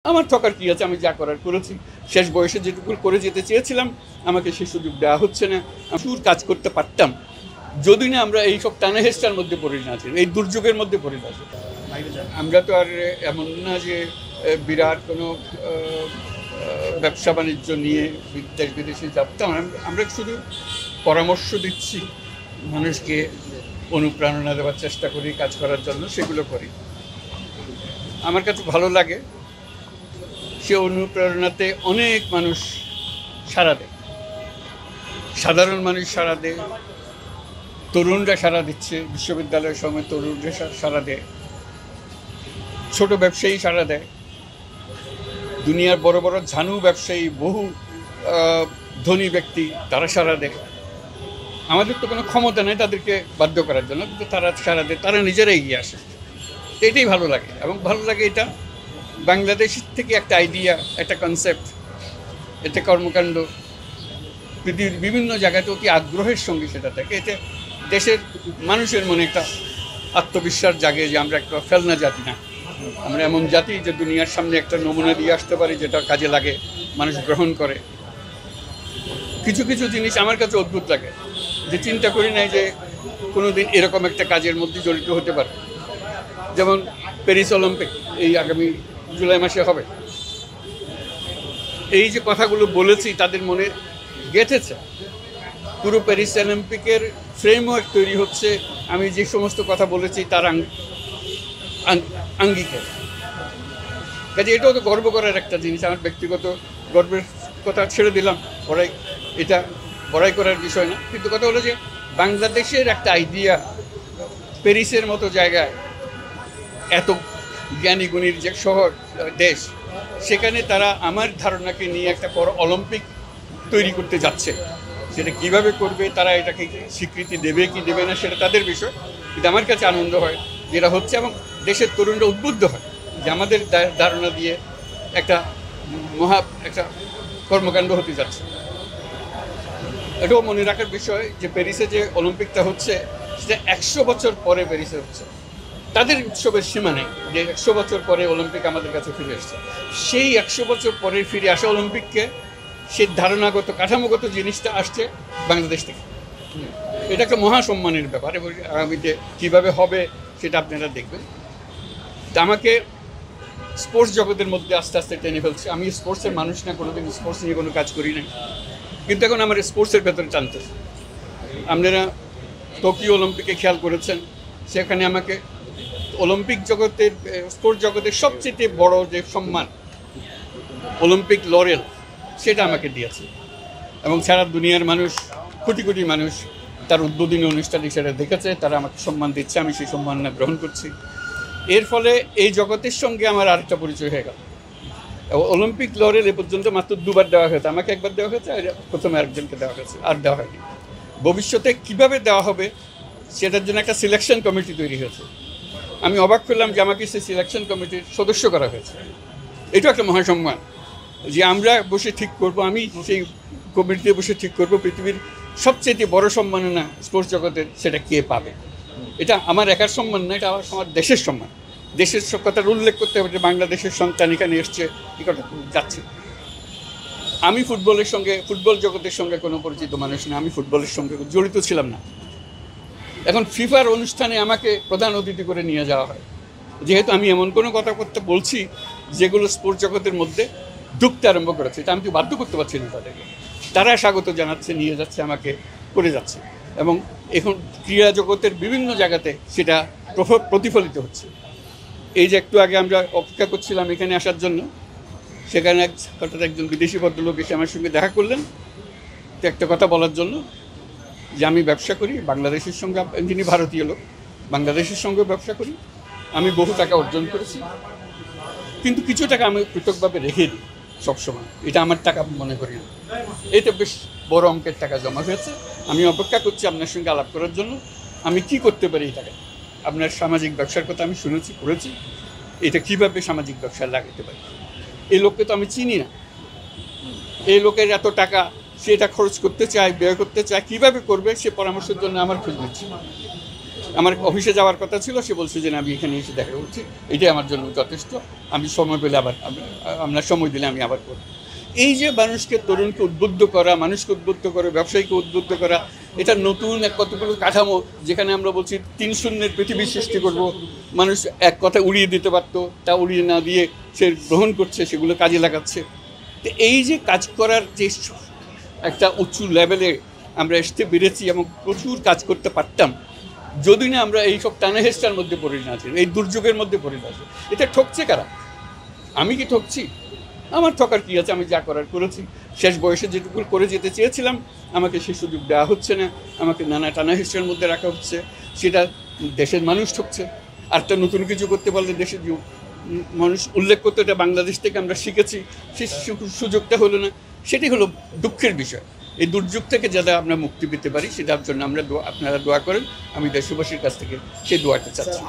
আমার ঠকার কি আছে? আমি যা করার করেছি। শেষ বয়সে যেটুকু করে যেতে চেয়েছিলাম, আমাকে সেই সুযোগ দেওয়া হচ্ছে না। আমি প্রচুর কাজ করতে পারতাম, যদি না আমরা এইসব টানাহেঁচড়ার মধ্যে পড়ে না আছি, এই দুর্যোগের মধ্যে পড়ে না আছি। আমরা তো আর এমন না যে বিরাট কোনো ব্যবসা বাণিজ্য নিয়ে দেশ বিদেশে যাতাম। আমরা শুধু পরামর্শ দিচ্ছি, মানুষকে অনুপ্রেরণা দেওয়ার চেষ্টা করি কাজ করার জন্য, সেগুলো করি। আমার কাছে ভালো লাগে, সে অনুপ্রেরণাতে অনেক মানুষ সাড়া দেয়, সাধারণ মানুষ সাড়া দেয়, তরুণরা সাড়া দিচ্ছে, বিশ্ববিদ্যালয়ের সময় তরুণরা সাড়া দেয়, ছোট ব্যবসায়ী সাড়া দেয়, দুনিয়ার বড় বড় ঝানু ব্যবসায়ী, বহু ধনী ব্যক্তি তারা সাড়া দেয়। আমাদের তো কোনো ক্ষমতা নেই তাদেরকে বাধ্য করার জন্য, কিন্তু তারা সাড়া দেয়, তারা নিজেরা এগিয়ে আসে। এটাই ভালো লাগে। এবং ভালো লাগে এটা বাংলাদেশ থেকে একটা আইডিয়া, একটা কনসেপ্ট, এটা কর্মকাণ্ড পৃথিবীর বিভিন্ন জায়গাতে অতি আগ্রহের সঙ্গে সেটা থাকে। এতে দেশের মানুষের মনে একটা আত্মবিশ্বাস জাগে যে আমরা একটা ফেলনা জাতি না, আমরা এমন জাতি যে দুনিয়ার সামনে একটা নমুনা দিয়ে আসতে পারি, যেটা কাজে লাগে, মানুষ গ্রহণ করে। কিছু কিছু জিনিস আমার কাছে অদ্ভুত লাগে, যে চিন্তা করি নাই যে কোনো দিন এরকম একটা কাজের মধ্যে জড়িত হতে পারে। যেমন প্যারিস অলিম্পিক এই আগামী জুলাই মাসে হবে, এই যে কথাগুলো বলেছি তাদের মনে গেঁথেছে। পুরো প্যারিস অলিম্পিকের ফ্রেমওয়ার্ক তৈরি হচ্ছে আমি যে সমস্ত কথা বলেছি তার আঙ্গিকে। কাজে এটাও তো গর্ব করার একটা জিনিস। আমার ব্যক্তিগত গর্বের কথা ছেড়ে দিলাম, এটা বড়াই করার বিষয় না, কিন্তু কথা হলো যে বাংলাদেশের একটা আইডিয়া প্যারিসের মতো জায়গায়, এত জ্ঞানী গুণীর যে শহর দেশ, সেখানে তারা আমার ধারণাকে নিয়ে একটা বড় অলিম্পিক তৈরি করতে যাচ্ছে। সেটা কিভাবে করবে, তারা এটাকে স্বীকৃতি দেবে কি দেবে না সেটা তাদের বিষয়, কিন্তু আমার কাছে আনন্দ হয় যেটা হচ্ছে, এবং দেশের তরুণরা উদ্বুদ্ধ হয় যে আমাদের ধারণা দিয়ে একটা একটা কর্মকাণ্ড হতে যাচ্ছে। এটাও মনে রাখার বিষয় যে প্যারিসে যে অলিম্পিকটা হচ্ছে সেটা 100 বছর পরে প্যারিসে হচ্ছে। তাদের উৎসবের সীমা নেই যে 100 বছর পরে অলিম্পিক আমাদের কাছে ফিরে এসছে। সেই 100 বছর পরে ফিরে আসা অলিম্পিককে, সেই ধারণাগত কাঠামোগত জিনিসটা আসছে বাংলাদেশ থেকে। এটা একটা মহাসম্মানের ব্যাপার, এবং আগামীতে কীভাবে হবে সেটা আপনারা দেখবেন। তা আমাকে স্পোর্টস জগতের মধ্যে আস্তে আস্তে টেনে ফেলছে। আমি স্পোর্টসের মানুষ না, কোনোদিন স্পোর্টস নিয়ে কোনো কাজ করি না, কিন্তু এখন আমার স্পোর্টসের ভেতরে টানতেছে। আপনারা টোকিও অলিম্পিকে খেয়াল করেছেন, সেখানে আমাকে অলিম্পিক জগতের, স্পোর্টস জগতের সবচেয়ে বড় যে সম্মান অলিম্পিক লরেল, সেটা আমাকে দিয়েছে। এবং সারা দুনিয়ার মানুষ, কোটি কোটি মানুষ তার উদ্বোধনী অনুষ্ঠান হিসেবে দেখেছে, তারা আমাকে সম্মান দিচ্ছে, আমি সেই সম্মাননা গ্রহণ করছি। এর ফলে এই জগতের সঙ্গে আমার আরেকটা পরিচয় হয়ে গেল। অলিম্পিক লরেল এ পর্যন্ত মাত্র 2বার দেওয়া হয়েছে, আমাকে একবার দেওয়া হয়েছে, আর প্রথমে আরেকজনকে দেওয়া হয়েছে, আর দেওয়া হয়নি। ভবিষ্যতে কিভাবে দেওয়া হবে সেটার জন্য একটা সিলেকশন কমিটি তৈরি হয়েছে। আমি অবাক করলাম যে আমাকে সেই সিলেকশন কমিটির সদস্য করা হয়েছে। এটাও একটা মহাসম্মান, যে আমরা বসে ঠিক করব, আমি সেই কমিটিতে বসে ঠিক করব পৃথিবীর সবচেয়ে বড় সম্মাননা স্পোর্টস জগতের সেটা কে পাবে। এটা আমার একার সম্মান না, এটা আমার দেশের সম্মান। দেশের সব কথার উল্লেখ করতে হবে যে বাংলাদেশের সন্তান এখানে এসছে, এই কথা যাচ্ছে। আমি ফুটবল জগতের সঙ্গে কোনো পরিচিত মানুষ না, আমি ফুটবলের সঙ্গে জড়িত ছিলাম না। এখন ফিফার অনুষ্ঠানে আমাকে প্রধান অতিথি করে নিয়ে যাওয়া হয়, যেহেতু আমি এমন কোনো কথাবার্তা বলছি যেগুলো স্পোর্টস জগতের মধ্যে ঢুকতে আরম্ভ করেছে, এটা আমি তো বাধ্য করতে পারছি না তাদেরকে। তারা স্বাগত জানাচ্ছে, নিয়ে যাচ্ছে, আমাকে করে যাচ্ছে, এবং এখন ক্রীড়া জগতের বিভিন্ন জায়গাতে সেটা প্রতিফলিত হচ্ছে। এই যে একটু আগে আমরা অপেক্ষা করছিলাম এখানে আসার জন্য, সেখানে হঠাৎ একজন বিদেশি ভদ্রলোক এসে আমার সঙ্গে দেখা করলেন, তো একটা কথা বলার জন্য, যে আমি ব্যবসা করি বাংলাদেশের সঙ্গে, যিনি ভারতীয় লোক, বাংলাদেশের সঙ্গে ব্যবসা করি, আমি বহু টাকা অর্জন করেছি, কিন্তু কিছু টাকা আমি পৃথকভাবে রেখে দিই সবসময়, এটা আমার টাকা মনে করি না। এতে বেশ বড় অঙ্কের টাকা জমা হয়েছে, আমি অপেক্ষা করছি আপনার সঙ্গে আলাপ করার জন্য, আমি কি করতে পারি এই টাকা। আপনার সামাজিক ব্যবসার কথা আমি শুনেছি, পড়েছি, এটা কীভাবে সামাজিক ব্যবসায় লাগাতে পারি। এই লোককে তো আমি চিনি না, এই লোকের এত টাকা সে এটা খরচ করতে চায়, ব্যয় করতে চায়, কীভাবে করবে সে পরামর্শের জন্য আমার খোঁজ নিচ্ছি। আমার অফিসে যাওয়ার কথা ছিল, সে বলছে যে না, আমি এখানে এসে দেখা করছি, এটাই আমার জন্য যথেষ্ট, আমি সময় পেলে আবার আমরা সময় দিলে আমি আবার করব। এই যে মানুষকে, তরুণকে উদ্বুদ্ধ করা, মানুষকে উদ্বুদ্ধ করা, ব্যবসায়ীকে উদ্বুদ্ধ করা, এটা নতুন এক কতগুলো কাঠামো, যেখানে আমরা বলছি 3 শূন্যের পৃথিবী সৃষ্টি করব। মানুষ এক কথা উড়িয়ে দিতে পারতো, তা উড়িয়ে না দিয়ে সে গ্রহণ করছে, সেগুলো কাজে লাগাচ্ছে। তো এই যে কাজ করার যে একটা উঁচু লেভেলে আমরা আসতে পেরেছি এবং প্রচুর কাজ করতে পারতাম, যদি না আমরা এইসব টানাহেস্টার মধ্যে পড়ে না আছি, এই দুর্যোগের মধ্যে পড়ে না আছি। এটা ঠকছে কারা? আমি কি ঠকছি? আমার ঠকার কী আছে? আমি যা করার করেছি। শেষ বয়সে যেটুকু করে যেতে চেয়েছিলাম, আমাকে সে সুযোগ দেওয়া হচ্ছে না, আমাকে নানা টানাহেস্টার মধ্যে রাখা হচ্ছে। সেটা দেশের মানুষ ঠকছে। আর তো নতুন কিছু করতে পারলে দেশের মানুষ উল্লেখ করতে, এটা বাংলাদেশ থেকে আমরা শিখেছি, সেই সুযোগটা হলো না। সেটি হলো দুঃখের বিষয়। এই দুর্যোগ থেকে যাতে আমরা মুক্তি পেতে পারি, সেটার জন্য আপনারা দোয়া করেন। আমি দেশবাসীর কাছ থেকে সেই দোয়াটা চাচ্ছি।